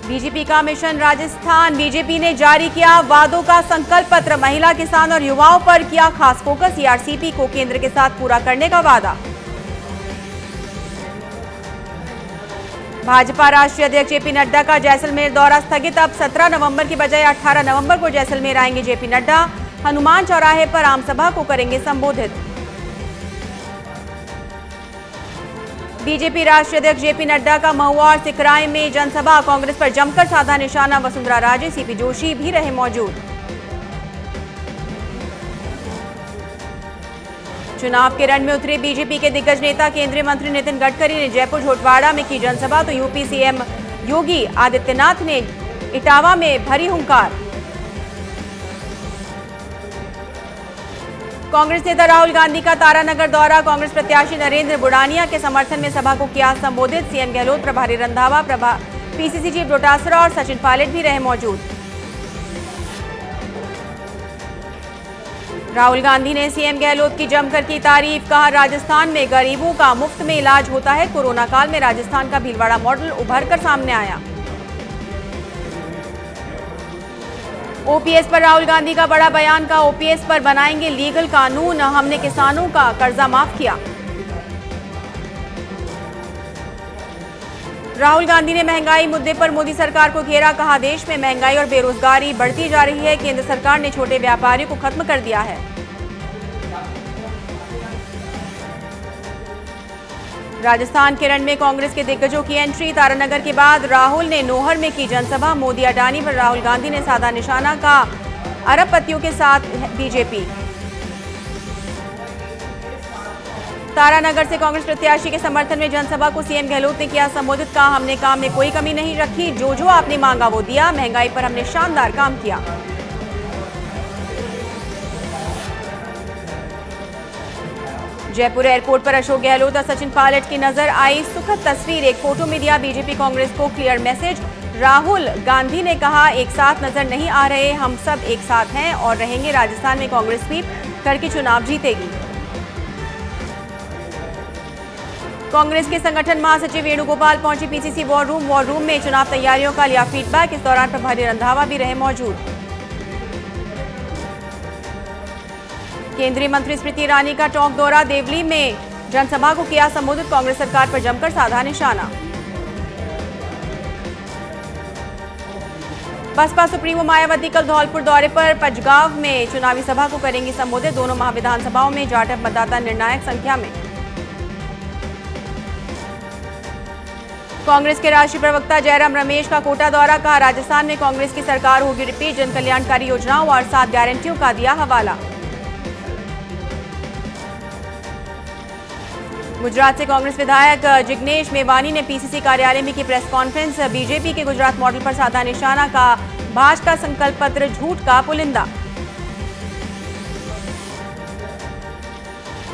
BJP का mission Rajasthan. BJP ने जारी किया वादों का संकल्प पत्र। महिला, किसान और युवाओं पर किया खास फोकस। सीआरसीपी को केंद्र के साथ पूरा करने का वादा। भाजपा राष्ट्रीय अध्यक्ष जेपी नड्डा का जैसलमेर दौरा स्थगित। अब 17 नवंबर की बजाय 18 नवंबर को जैसलमेर आएंगे जेपी नड्डा। हनुमान चौराहे पर आमसभा को करेंगे संबोधित। बीजेपी राष्ट्रीय अध्यक्ष जेपी नड्डा का महुआ और सिकराय में जनसभा। कांग्रेस पर जमकर साधा निशाना। वसुंधरा राजे, सीपी जोशी भी रहे मौजूद। चुनाव के रण में उतरे बीजेपी के दिग्गज नेता। केंद्रीय मंत्री नितिन गडकरी ने जयपुर झोटवाड़ा में की जनसभा, तो यूपी सीएम योगी आदित्यनाथ ने इटावा में भरी हुंकार। कांग्रेस नेता राहुल गांधी का तारानगर दौरा। कांग्रेस प्रत्याशी नरेंद्र बुड़ानिया के समर्थन में सभा को किया संबोधित। सीएम गहलोत, प्रभारी रंधावा, पीसीसी चीफ डोटासरा और सचिन पायलट भी रहे मौजूद। राहुल गांधी ने सीएम गहलोत की जमकर की तारीफ। कहा, राजस्थान में गरीबों का मुफ्त में इलाज होता है। कोरोना काल में राजस्थान का भीलवाड़ा मॉडल उभर कर सामने आया। ओपीएस पर राहुल गांधी का बड़ा बयान। का ओपीएस पर बनाएंगे लीगल कानून। हमने किसानों का कर्जा माफ किया। राहुल गांधी ने महंगाई मुद्दे पर मोदी सरकार को घेरा। कहा, देश में महंगाई और बेरोजगारी बढ़ती जा रही है। केंद्र सरकार ने छोटे व्यापारियों को खत्म कर दिया है। राजस्थान के रण में कांग्रेस के दिग्गजों की एंट्री। तारानगर के बाद राहुल ने नोहर में की जनसभा। मोदी अडानी पर राहुल गांधी ने साधा निशाना। का अरबपतियों के साथ बीजेपी। तारानगर से कांग्रेस प्रत्याशी के समर्थन में जनसभा को सीएम गहलोत ने किया संबोधित। कहा, हमने काम में कोई कमी नहीं रखी। जो जो आपने मांगा वो दिया। महंगाई पर हमने शानदार काम किया। जयपुर एयरपोर्ट पर अशोक गहलोत और सचिन पायलट की नजर आई सुखद तस्वीर। एक फोटो में दिया बीजेपी कांग्रेस को क्लियर मैसेज। राहुल गांधी ने कहा, एक साथ नजर नहीं आ रहे, हम सब एक साथ हैं और रहेंगे। राजस्थान में कांग्रेस स्वीप करके चुनाव जीतेगी। कांग्रेस के संगठन महासचिव वेणुगोपाल पहुंचे पीसीसी वॉर रूम में चुनाव तैयारियों का लिया फीडबैक। इस दौरान प्रभारी रंधावा भी रहे मौजूद। केंद्रीय मंत्री स्मृति ईरानी का टोंक दौरा। देवली में जनसभा को किया संबोधित। कांग्रेस सरकार पर जमकर साधा निशाना। बसपा सुप्रीमो मायावती कल धौलपुर दौरे पर। पंजगांव में चुनावी सभा को करेंगी संबोधित। दोनों महाविधानसभाओं में जाटव मतदाता निर्णायक संख्या में। कांग्रेस के राष्ट्रीय प्रवक्ता जयराम रमेश का कोटा दौरा। कहा, राजस्थान में कांग्रेस की सरकार होगी रिपीट। जन कल्याणकारी योजनाओं और 7 गारंटियों का दिया हवाला। गुजरात से कांग्रेस विधायक जिग्नेश मेवानी ने पीसीसी कार्यालय में की प्रेस कॉन्फ्रेंस। बीजेपी के गुजरात मॉडल पर साधा निशाना। का भाजपा संकल्प पत्र झूठ का पुलिंदा।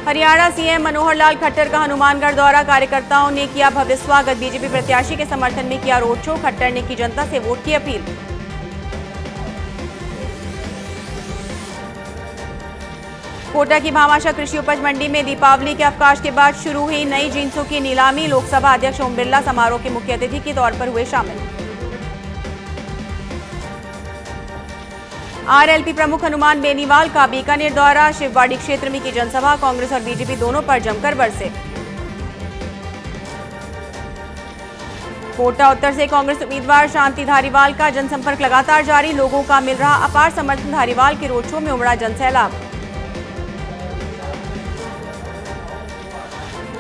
हरियाणा सीएम मनोहर लाल खट्टर का हनुमानगढ़ दौरा। कार्यकर्ताओं ने किया भव्य स्वागत। बीजेपी प्रत्याशी के समर्थन में किया रोड शो। खट्टर ने की जनता से वोट की अपील। कोटा की भामाशाह कृषि उपज मंडी में दीपावली के अवकाश के बाद शुरू हुई नई जींसों की नीलामी। लोकसभा अध्यक्ष ओम बिरला समारोह के मुख्य अतिथि के तौर पर हुए शामिल। आरएलपी प्रमुख हनुमान बेनीवाल का बीकानेर दौरा। शिववाड़ी क्षेत्र में की जनसभा। कांग्रेस और बीजेपी दोनों पर जमकर बरसे। कोटा उत्तर से कांग्रेस उम्मीदवार शांति धारीवाल का जनसंपर्क लगातार जारी। लोगों का मिल रहा अपार समर्थन। धारीवाल के रोड शो में उमड़ा जनसैलाब।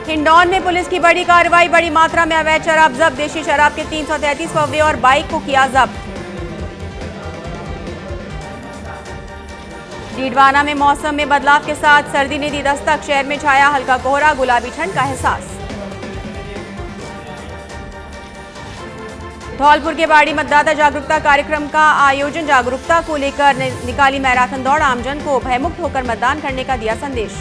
हिंडौन में पुलिस की बड़ी कार्रवाई। बड़ी मात्रा में अवैध शराब जब्त। देशी शराब के 333 पौवे और बाइक को किया जब्त। डीडवाना में मौसम में बदलाव के साथ सर्दी ने दी दस्तक। शहर में छाया हल्का कोहरा। गुलाबी ठंड का एहसास। धौलपुर के बाड़ी मतदाता जागरूकता कार्यक्रम का आयोजन। जागरूकता को लेकर निकाली मैराथन दौड़। आमजन को भयमुक्त होकर मतदान करने का दिया संदेश।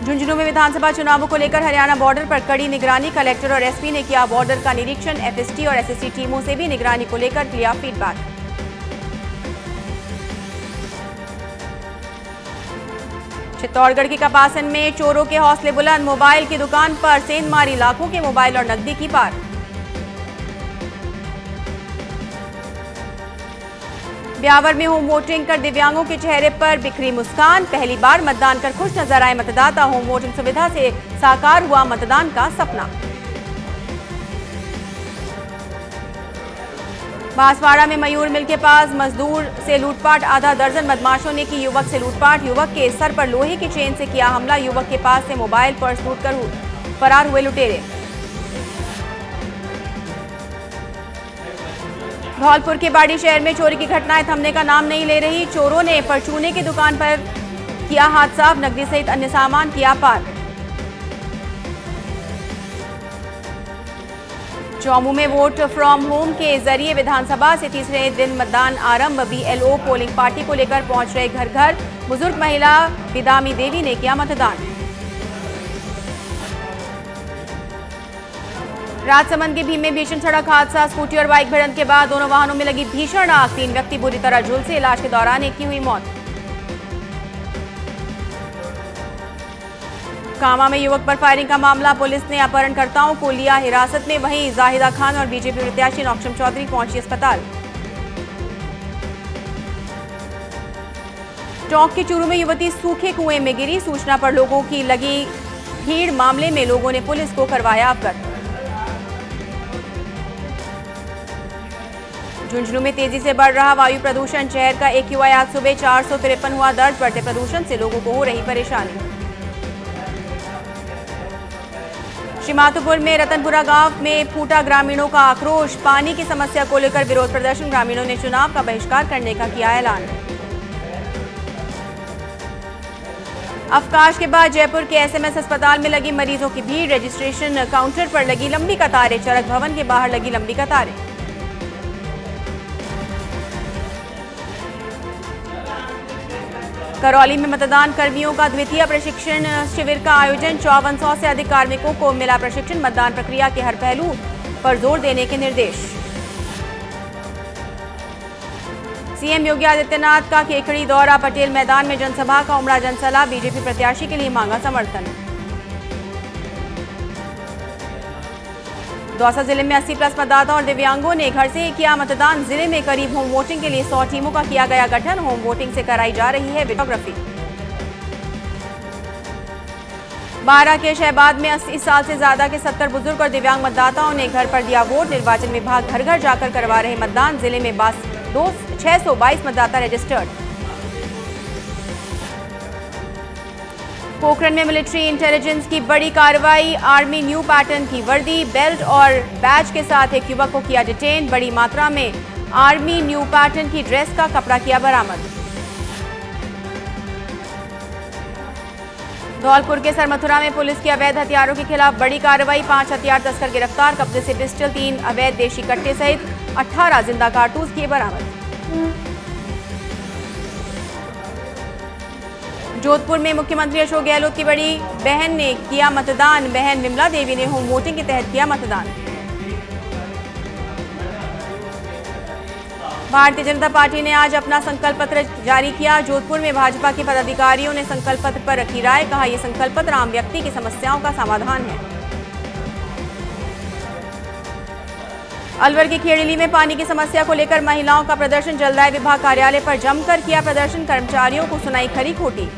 झुंझुनू में विधानसभा चुनावों को लेकर हरियाणा बॉर्डर पर कड़ी निगरानी। कलेक्टर और एसपी ने किया बॉर्डर का निरीक्षण। एफएसटी और एसएसटी टीमों से भी निगरानी को लेकर लिया फीडबैक। चित्तौड़गढ़ के कपासन में चोरों के हौसले बुलंद, मोबाइल की दुकान पर सेंध मारी, लाखों के मोबाइल और नकदी की पार। ब्यावर में होम वोटिंग कर दिव्यांगों के चेहरे पर बिखरी मुस्कान, पहली बार मतदान कर खुश नजर आए मतदाता, होम वोटिंग सुविधा से साकार हुआ मतदान का सपना। बांसवाड़ा में मयूर मिल के पास मजदूर से लूटपाट, आधा दर्जन बदमाशों ने की युवक से लूटपाट, युवक के सर पर लोहे की चेन से किया हमला, युवक के पास से मोबाइल पर्स लूटकर फरार हुए लुटेरे। धौलपुर के बाड़ी शहर में चोरी की घटनाएं थमने का नाम नहीं ले रही, चोरों ने परचूने की दुकान पर किया हाथ साफ, नकदी सहित अन्य सामान किया पार। चौमू में वोट फ्रॉम होम के जरिए विधानसभा से तीसरे दिन मतदान आरंभ, बीएलओ पोलिंग पार्टी को लेकर पहुंच रहे घर घर, बुजुर्ग महिला विदामी देवी ने किया मतदान। राजसमंद के भीम में भीषण सड़क हादसा, स्कूटी और बाइक भिड़ंत के बाद दोनों वाहनों में लगी भीषण आग, 3 व्यक्ति बुरी तरह झुलसे, इलाज के दौरान एक की हुई मौत। कामा में युवक पर फायरिंग का मामला, पुलिस ने अपहरणकर्ताओं को लिया हिरासत में, वहीं जाहिदा खान और बीजेपी प्रत्याशी नौक्षम चौधरी पहुंची अस्पताल। टोंक के चूरू में युवती सूखे कुएं में गिरी, सूचना पर लोगों की लगी भीड़, मामले में लोगों ने पुलिस को करवाया अवगत। झुंझुनू में तेजी से बढ़ रहा वायु प्रदूषण, शहर का AQI आज सुबह 453 हुआ दर्ज, बढ़ते प्रदूषण से लोगों को हो रही परेशानी। श्रीमाधोपुर में रतनपुरा गांव में फूटा ग्रामीणों का आक्रोश, पानी की समस्या को लेकर विरोध प्रदर्शन, ग्रामीणों ने चुनाव का बहिष्कार करने का किया ऐलान। अवकाश के बाद जयपुर के SMS अस्पताल में लगी मरीजों की भीड़, रजिस्ट्रेशन काउंटर पर लगी लंबी कतारें, चरक भवन के बाहर लगी लंबी कतारें। करौली में मतदान कर्मियों का द्वितीय प्रशिक्षण शिविर का आयोजन, 5400 से अधिक कार्मिकों को मिला प्रशिक्षण, मतदान प्रक्रिया के हर पहलू पर जोर देने के निर्देश। सीएम योगी आदित्यनाथ का केकड़ी दौरा, पटेल मैदान में जनसभा का उमड़ा जनसैलाब, बीजेपी प्रत्याशी के लिए मांगा समर्थन। दौसा जिले में 80+ मतदाता और दिव्यांगों ने घर से ही किया मतदान, जिले में करीब होम वोटिंग के लिए 100 टीमों का किया गया गठन, होम वोटिंग से कराई जा रही है वीडियोग्राफी। 12 के शहबाद में 80 साल से ज्यादा के 70 बुजुर्ग और दिव्यांग मतदाताओं ने घर पर दिया वोट, निर्वाचन विभाग घर घर जाकर करवा रहे मतदान, जिले में 622 मतदाता रजिस्टर्ड। पोखरण में मिलिट्री इंटेलिजेंस की बड़ी कार्रवाई, आर्मी न्यू पैटर्न की वर्दी, बेल्ट और बैच के साथ एक युवक को किया डिटेन, बड़ी मात्रा में आर्मी न्यू पैटर्न की ड्रेस का कपड़ा किया बरामद। धौलपुर के सरमथुरा में पुलिस की अवैध हथियारों के खिलाफ बड़ी कार्रवाई, 5 हथियार तस्कर गिरफ्तार, कब्जे से पिस्टल, 3 अवैध देशी कट्टे सहित 18 जिंदा कारतूस किए बरामद। जोधपुर में मुख्यमंत्री अशोक गहलोत की बड़ी बहन ने किया मतदान, बहन विमला देवी ने होम वोटिंग के तहत किया मतदान। भारतीय जनता पार्टी ने आज अपना संकल्प पत्र जारी किया, जोधपुर में भाजपा के पदाधिकारियों ने संकल्प पत्र पर रखी राय, कहा यह संकल्प पत्र आम व्यक्ति की समस्याओं का समाधान है। अलवर की खेड़ली में पानी की समस्या को लेकर महिलाओं का प्रदर्शन, जलदाय विभाग कार्यालय पर जमकर किया प्रदर्शन, कर्मचारियों को सुनाई खरी खोटी।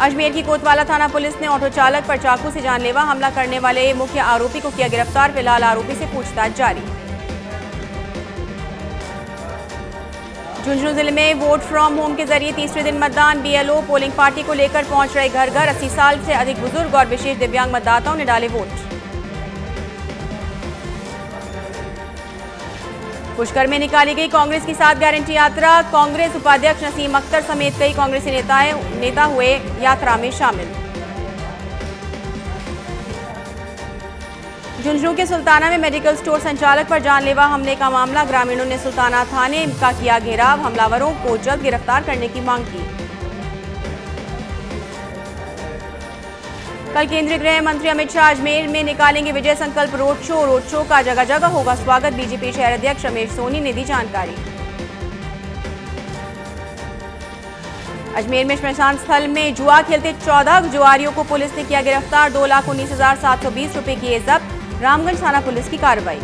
अजमेर की कोतवाला थाना पुलिस ने ऑटो चालक पर चाकू से जानलेवा हमला करने वाले मुख्य आरोपी को किया गिरफ्तार, फिलहाल आरोपी से पूछताछ जारी। झुंझुनू जिले में वोट फ्रॉम होम के जरिए तीसरे दिन मतदान, बीएलओ पोलिंग पार्टी को लेकर पहुंच रहे घर घर, 80 साल से अधिक बुजुर्ग और विशेष दिव्यांग मतदाताओं ने डाले वोट। पुष्कर में निकाली गई कांग्रेस की 7 गारंटी यात्रा, कांग्रेस उपाध्यक्ष नसीम अख्तर समेत कई कांग्रेसी नेता हुए यात्रा में शामिल। झुंझुनू के सुल्ताना में मेडिकल स्टोर संचालक पर जानलेवा हमले का मामला, ग्रामीणों ने सुल्ताना थाने का किया घेराव, हमलावरों को जल्द गिरफ्तार करने की मांग की। कल केंद्रीय गृह मंत्री अमित शाह अजमेर में निकालेंगे विजय संकल्प रोड शो का जगह जगह होगा स्वागत, बीजेपी शहर अध्यक्ष रमेश सोनी ने दी जानकारी। अजमेर में श्मशान स्थल में जुआ खेलते 14 जुआरियों को पुलिस ने किया गिरफ्तार। 2,19,720 रुपए किए जब्त। रामगंज थाना पुलिस की कार्रवाई।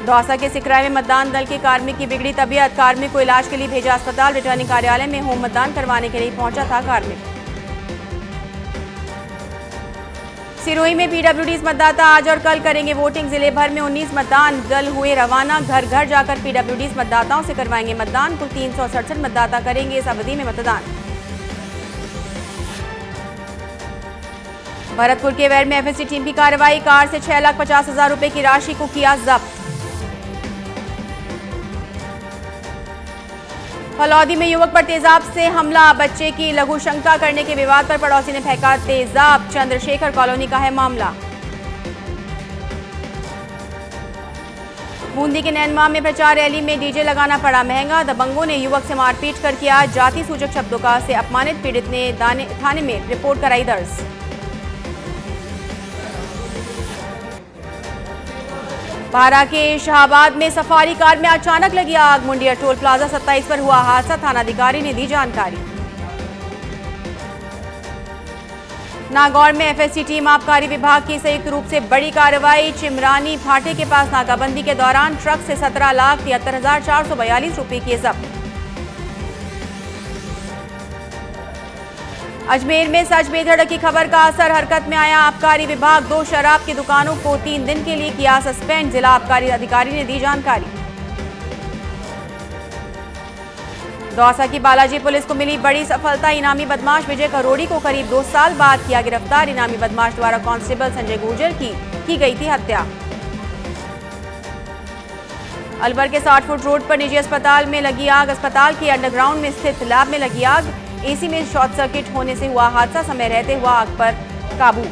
दौसा के सिकराय में मतदान दल के कार्मिक की बिगड़ी तबीयत। कार्मिक को इलाज के लिए भेजा अस्पताल। रिटर्निंग कार्यालय में होम मतदान करवाने के लिए पहुंचा था कार्मिक। सिरोही में पीडब्ल्यूडी मतदाता आज और कल करेंगे वोटिंग। जिले भर में 19 मतदान दल हुए रवाना। घर घर जाकर पीडब्ल्यूडी मतदाताओं से करवाएंगे मतदान। कुल 367 मतदाता करेंगे इस अवधि में मतदान। भरतपुर के वेर में एफएसटी टीम की कार्रवाई। कार से 6,50,000 रुपए की राशि को किया जब्त। फलौदी में युवक पर तेजाब से हमला। बच्चे की लघु शंका करने के विवाद पर पड़ोसी ने फेंका तेजाब। चंद्रशेखर कॉलोनी का है मामला। बूंदी के नैनवा में प्रचार रैली में डीजे लगाना पड़ा महंगा। दबंगों ने युवक से मारपीट कर किया जाति सूचक शब्दों का से अपमानित। पीड़ित ने थाने में रिपोर्ट कराई दर्ज। बारा के शाहबाद में सफारी कार में अचानक लगी आग। मुंडिया टोल प्लाजा 27 पर हुआ हादसा। थानाधिकारी ने दी जानकारी। नागौर में एफएसटी टीम आबकारी विभाग की संयुक्त रूप से बड़ी कार्रवाई। चिमरानी फाटे के पास नाकाबंदी के दौरान ट्रक से 17,73,442 रुपए किए जब्त। अजमेर में सच बेधड़क की खबर का असर हरकत में आया आबकारी विभाग। 2 शराब की दुकानों को 3 दिन के लिए किया सस्पेंड। जिला आबकारी अधिकारी ने दी जानकारी। दौसा की बालाजी पुलिस को मिली बड़ी सफलता। इनामी बदमाश विजय करोड़ी को करीब 2 साल बाद किया गिरफ्तार। इनामी बदमाश द्वारा कांस्टेबल संजय गुर्जर की गई थी हत्या। अलवर के 60 फुट रोड पर निजी अस्पताल में लगी आग। अस्पताल के अंडरग्राउंड में स्थित लैब में लगी आग। एसी में शॉर्ट सर्किट होने से हुआ हादसा। समय रहते हुआ आग पर काबू।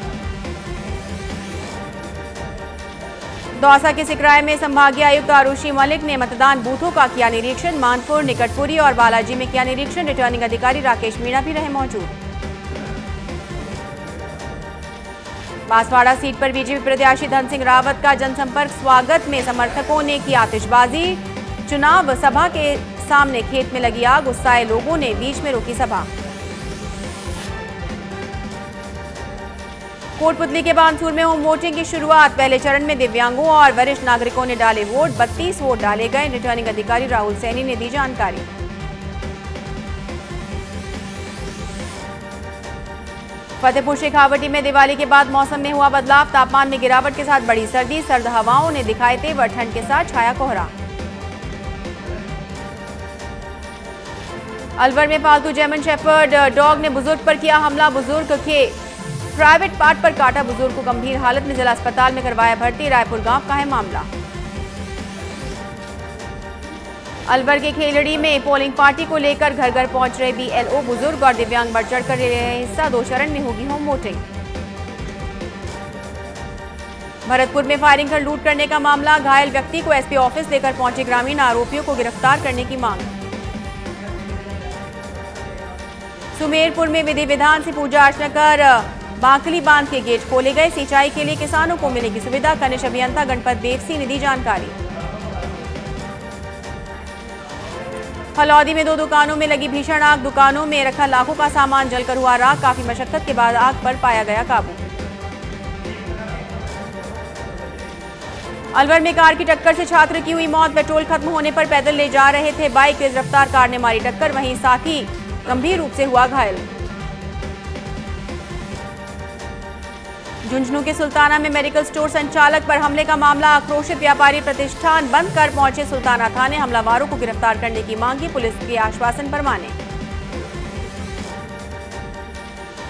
दौसा के सिकराय में संभागीय आयुक्त आरुषि मलिक ने मतदान बूथों का किया निरीक्षण। मानपुर, निकटपुरी और बालाजी में किया निरीक्षण। रिटर्निंग अधिकारी राकेश मीणा भी रहे मौजूद। बांसवाड़ा सीट पर बीजेपी प्रत्याशी धन सिंह रावत का जनसंपर्क स्वागत में समर्थकों ने की आतिशबाजी। चुनाव सभा के सामने खेत में लगी आग। गुस्साए लोगों ने बीच में रोकी सभा। कोटपुतली के बानसूर में होम वोटिंग की शुरुआत। पहले चरण में दिव्यांगों और वरिष्ठ नागरिकों ने डाले वोट। 32 वोट डाले गए। रिटर्निंग अधिकारी राहुल सैनी ने दी जानकारी। फतेहपुर शेखावटी में दिवाली के बाद मौसम में हुआ बदलाव। तापमान में गिरावट के साथ बड़ी सर्दी। सर्द हवाओं ने दिखाए तेवर। ठंड के साथ छाया कोहरा। अलवर में पालतू जर्मन शेफर्ड डॉग ने बुजुर्ग पर किया हमला। बुजुर्ग के प्राइवेट पार्ट पर काटा। बुजुर्ग को गंभीर हालत में जिला अस्पताल में करवाया भर्ती। रायपुर गांव का है मामला। अलवर के खेलड़ी में पोलिंग पार्टी को लेकर घर घर पहुंच रहे बीएलओ। बुजुर्ग और दिव्यांग बढ़ चढ़कर ले रहे हिस्सा। 2 चरण में होगी होम वोटिंग। भरतपुर में फायरिंग कर लूट करने का मामला। घायल व्यक्ति को एसपी ऑफिस लेकर पहुंचे ग्रामीण। आरोपियों को गिरफ्तार करने की मांग। सुमेरपुर में विधि विधान से पूजा अर्चना कर बांकली बांध के गेट खोले गए। सिंचाई के लिए किसानों को मिलेगी सुविधा। कनिष्ठ अभियंता गणपत देवसी ने दी जानकारी। फलौदी में 2 दुकानों में लगी भीषण आग। दुकानों में रखा लाखों का सामान जलकर हुआ राख। काफी मशक्कत के बाद आग पर पाया गया काबू। अलवर में कार की टक्कर से छात्र की हुई मौत। पेट्रोल खत्म होने पर पैदल ले जा रहे थे। बाइक तेज रफ्तार कार ने मारी टक्कर। वहीं साथी गंभीर रूप से हुआ घायल। झुंझुनू के सुल्ताना में मेडिकल स्टोर संचालक पर हमले का मामला। आक्रोशित व्यापारी प्रतिष्ठान बंद कर पहुंचे सुल्ताना थाने। हमलावरों को गिरफ्तार करने की मांग की। पुलिस के आश्वासन पर माने।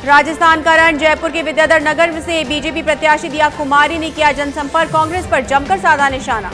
राजस्थान का रण। जयपुर के विद्याधर नगर से बीजेपी प्रत्याशी दिया कुमारी ने किया जनसंपर्क। कांग्रेस पर जमकर साधा निशाना।